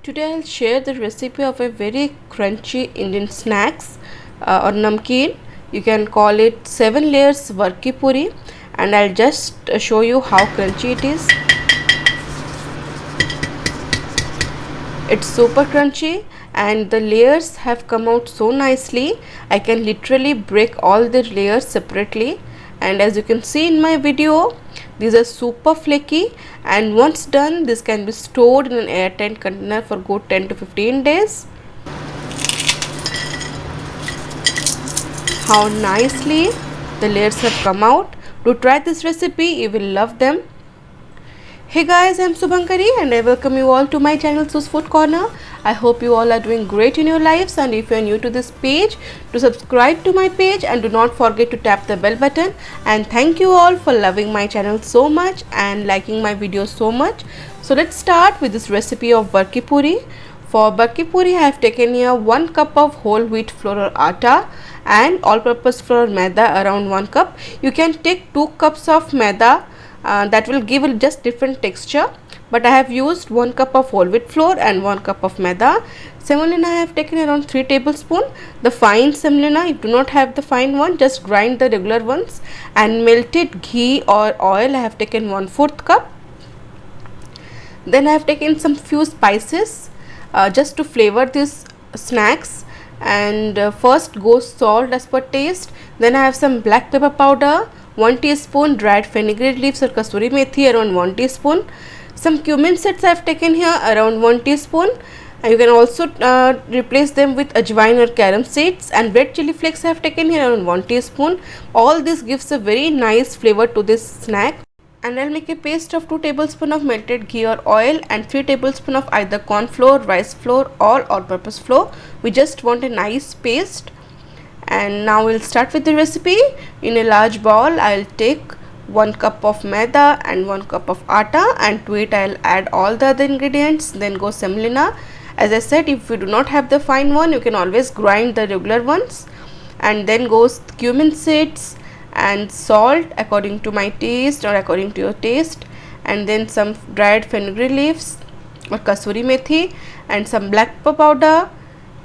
Today I'll share the recipe of a very crunchy Indian snacks or namkeen. You can call it 7 layers Varki Puri, and I'll just show you how crunchy it is. It's super crunchy and the layers have come out so nicely. I can literally break all the layers separately, and as you can see in my video, these are super flaky, and once done this can be stored in an airtight container for good 10 to 15 days. How nicely the layers have come out. Do try this recipe, you will love them. Hey guys, I'm Subhankari and I welcome you all to my channel Su's Food Corner. I hope you all are doing great in your lives, and if you are new to this page, do subscribe to my page and do not forget to tap the bell button. And thank you all for loving my channel so much and liking my videos so much. So let's start with this recipe of Varki Puri. For Varki Puri I have taken here 1 cup of whole wheat flour or atta and all-purpose flour Maida around 1 cup. You can take 2 cups of Maida. That will give a just different texture, but I have used 1 cup of whole wheat flour and 1 cup of Maida. Semolina I have taken around 3 tablespoons. The fine semolina, if you do not have the fine one, just grind the regular ones. And melted ghee or oil I have taken 1/4 cup. Then I have taken some few spices just to flavor these snacks. And first goes salt as per taste. Then I have some black pepper powder, 1 teaspoon dried fenugreek leaves or Kasuri Methi around 1 teaspoon. Some cumin seeds I have taken here around 1 teaspoon. You can also replace them with Ajwain or Carom seeds, and red chilli flakes I have taken here around 1 teaspoon. All this gives a very nice flavor to this snack. And I'll make a paste of 2 tablespoons of melted ghee or oil and 3 tablespoons of either corn flour, rice flour or all-purpose flour. We just want a nice paste. And now we'll start with the recipe. In a large bowl I'll take 1 cup of maida and 1 cup of atta, and to it I'll add all the other ingredients. Then go semolina. As I said, if you do not have the fine one, you can always grind the regular ones. And then goes cumin seeds and salt according to my taste or according to your taste, and then some dried fenugreek leaves or Kasuri Methi, and some black pepper powder,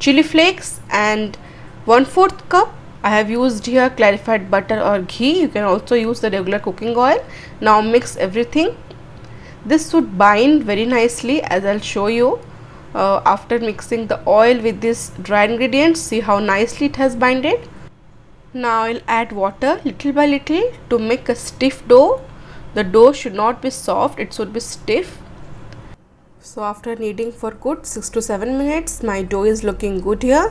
chilli flakes, and 1/4 cup I have used here clarified butter or ghee. You can also use the regular cooking oil. Now mix everything. This should bind very nicely, as I'll show you after mixing the oil with these dry ingredients. See how nicely it has binded. Now I'll add water little by little to make a stiff dough. The dough should not be soft, it should be stiff. So after kneading for good 6 to 7 minutes, my dough is looking good here.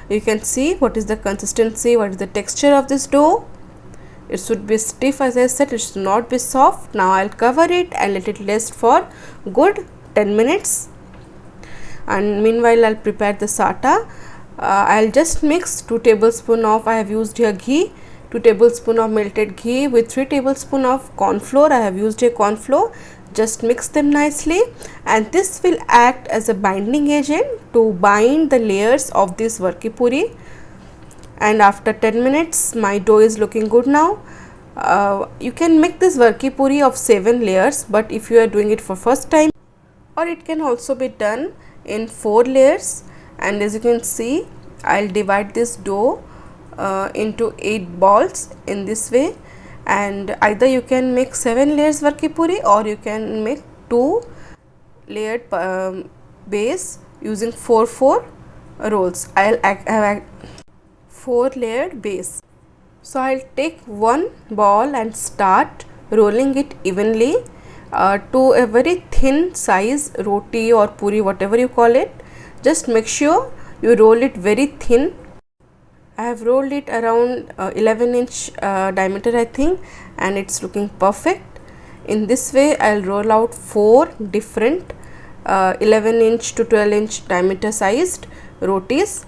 You can see what is the consistency, what is the texture of this dough. It should be stiff, as I said, it should not be soft. Now I'll cover it and let it rest for good 10 minutes. And meanwhile I'll prepare the satta. I'll just mix 2 tablespoons of, I have used here ghee, 2 tablespoons of melted ghee with 3 tablespoons of corn flour. I have used here corn flour. Just mix them nicely, and this will act as a binding agent to bind the layers of this Varki Puri. And after 10 minutes my dough is looking good now. You can make this Varki Puri of 7 layers, but if you are doing it for first time, or it can also be done in 4 layers. And as you can see, I'll divide this dough into 8 balls in this way, and either you can make 7 layers Varki Puri or you can make 2 layered base using 4 rolls. I'll have 4 layered base. So I'll take 1 ball and start rolling it evenly to a very thin size roti or puri, whatever you call it. Just make sure you roll it very thin. I have rolled it around 11-inch diameter, I think, and it's looking perfect. In this way I'll roll out 4 different 11-inch to 12-inch diameter sized rotis.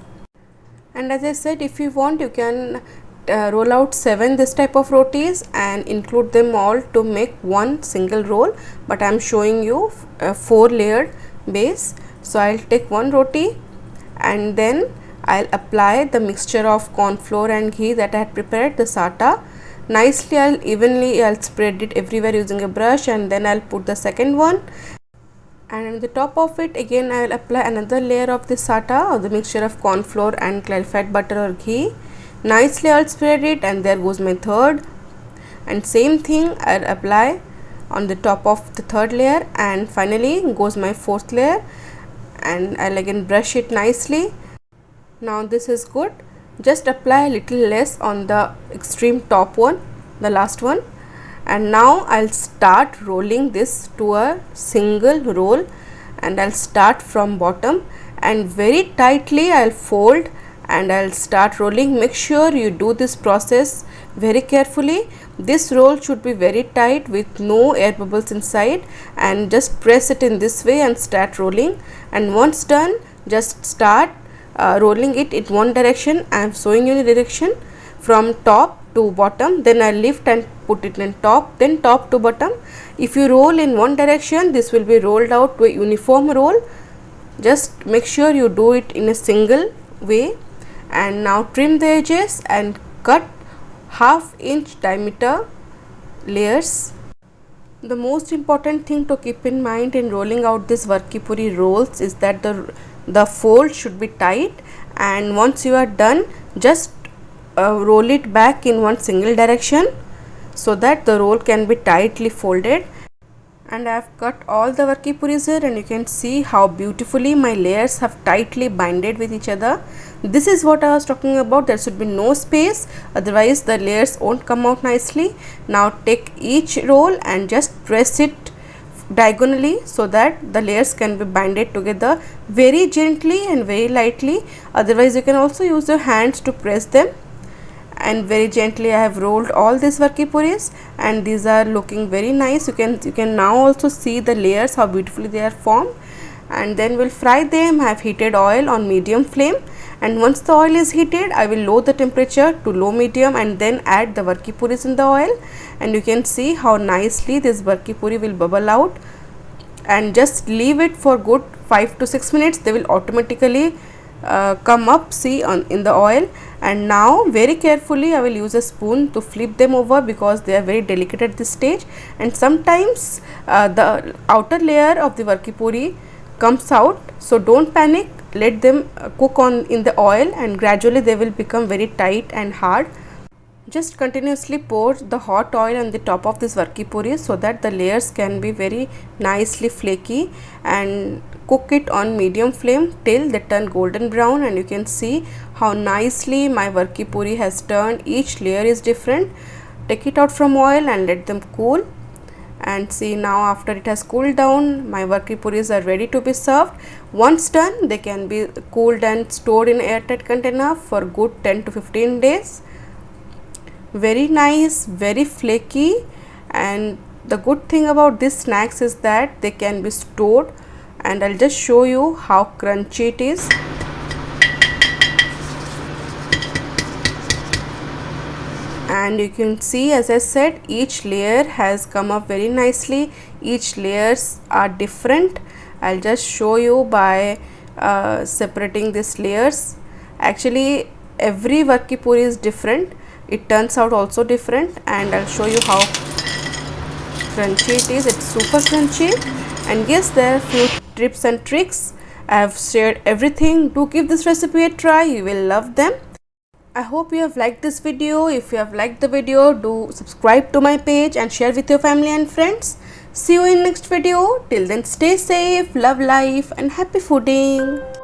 And as I said, if you want, you can roll out 7 this type of rotis and include them all to make one single roll, but I am showing you a 4 layered base. So I'll take 1 roti and then I'll apply the mixture of corn flour and ghee that I had prepared, the satta. Nicely I'll spread it everywhere using a brush, and then I'll put the second one And on the top of it again I will apply another layer of the Satta, or the mixture of corn flour and clarified butter or ghee. Nicely I'll spread it, and there goes my third, and same thing I'll apply on the top of the third layer, and finally goes my fourth layer, and I'll again brush it nicely. Now this is good. Just apply a little less on the extreme top one, the last one, and now I'll start rolling this to a single roll, and I'll start from bottom and very tightly I'll fold and I'll start rolling. Make sure you do this process very carefully. This roll should be very tight with no air bubbles inside, and just press it in this way and start rolling. And once done, just start rolling it in one direction. I am showing you the direction from top to bottom, then I lift and put it in top, then top to bottom. If you roll in one direction, this will be rolled out to a uniform roll. Just make sure you do it in a single way. And now trim the edges and cut half-inch diameter layers. The most important thing to keep in mind in rolling out this Varki Puri rolls is that the fold should be tight, and once you are done, just roll it back in one single direction so that the roll can be tightly folded. And I have cut all the Varki Puris here, and you can see how beautifully my layers have tightly binded with each other. This is what I was talking about. There should be no space, otherwise the layers won't come out nicely. Now take each roll and just press it diagonally so that the layers can be binded together very gently and very lightly. Otherwise you can also use your hands to press them. And very gently I have rolled all these Varki Puris, and these are looking very nice. You can now also see the layers, how beautifully they are formed. And then we'll fry them. I have heated oil on medium flame, and once the oil is heated, I will lower the temperature to low medium and then add the Varki Puris in the oil. And you can see how nicely this Varki Puri will bubble out, and just leave it for good 5 to 6 minutes. They will automatically come up, see, in the oil. And now very carefully I will use a spoon to flip them over, because they are very delicate at this stage, and sometimes the outer layer of the Varki Puri comes out. So don't panic, let them cook in the oil, and gradually they will become very tight and hard. Just continuously pour the hot oil on the top of this Varki Puri so that the layers can be very nicely flaky, and cook it on medium flame till they turn golden brown. And you can see how nicely my Varki Puri has turned. Each layer is different. Take it out from oil and let them cool. And see, now after it has cooled down, my Varki Puris are ready to be served. Once done, they can be cooled and stored in airtight container for good 10 to 15 days. Very nice, very flaky, and the good thing about these snacks is that they can be stored, and I'll just show you how crunchy it is. And you can see, as I said, each layer has come up very nicely. Each layers are different. I'll just show you by separating these layers. Actually every Varki Puri is different. It turns out also different, and I'll show you how crunchy it is. It's super crunchy. And yes, there are few tips and tricks. I have shared everything. Do give this recipe a try, you will love them. I hope you have liked this video. If you have liked the video, do subscribe to my page and share with your family and friends. See you in next video. Till then, stay safe, love life, and happy fooding.